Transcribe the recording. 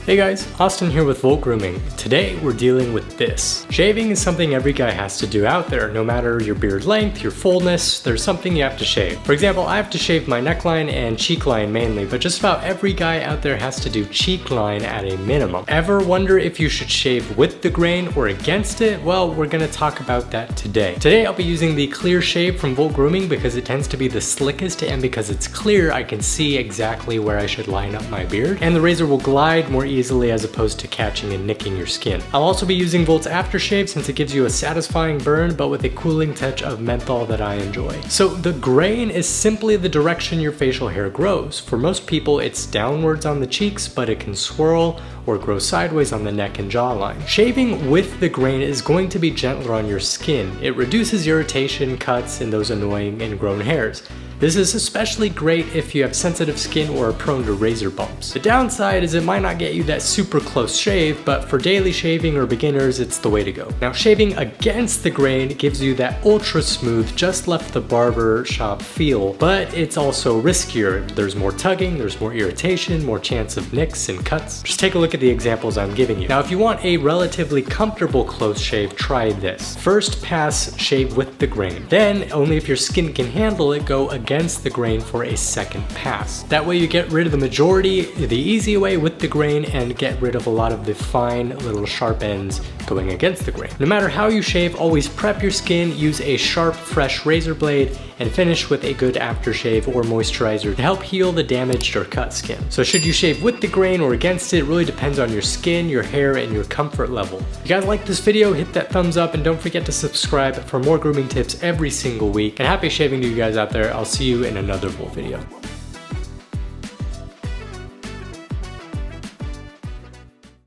Hey guys, Austin here with Grooming. Today we're dealing with this. Shaving is something every guy has to do out there. No matter your beard length, your fullness, there's something you have to shave. For example, I have to shave my neckline and cheek line mainly, but just about every guy out there has to do cheek line at a minimum. Ever wonder if you should shave with the grain or against it? Well, we're gonna talk about that today. Today I'll be using the clear shave from Grooming because it tends to be the slickest, and because it's clear, I can see exactly where I should line up my beard, and the razor will glide more easily as opposed to catching and nicking your skin. I'll also be using Volt's aftershave since it gives you a satisfying burn but with a cooling touch of menthol that I enjoy. So the grain is simply the direction your facial hair grows. For most people it's downwards on the cheeks, but it can swirl or grow sideways on the neck and jawline. Shaving with the grain is going to be gentler on your skin. It reduces irritation, cuts, and those annoying ingrown hairs. This is especially great if you have sensitive skin or are prone to razor bumps. The downside is it might not get you that super close shave, but for daily shaving or beginners, it's the way to go. Now, shaving against the grain gives you that ultra smooth, just left the barber shop feel, but it's also riskier. There's more tugging, there's more irritation, more chance of nicks and cuts. Just take a look at the examples I'm giving you. Now, if you want a relatively comfortable close shave, try this. First pass, shave with the grain. Then, only if your skin can handle it, go against the grain for a second pass. That way you get rid of the majority the easy way with the grain and get rid of a lot of the fine little sharp ends going against the grain. No matter how you shave, always prep your skin, use a sharp, fresh razor blade, and finish with a good aftershave or moisturizer to help heal the damaged or cut skin. So should you shave with the grain or against it, really depends on your skin, your hair, and your comfort level. If you guys like this video, hit that thumbs up and don't forget to subscribe for more grooming tips every single week. And happy shaving to you guys out there. I'll see you in another Volt video.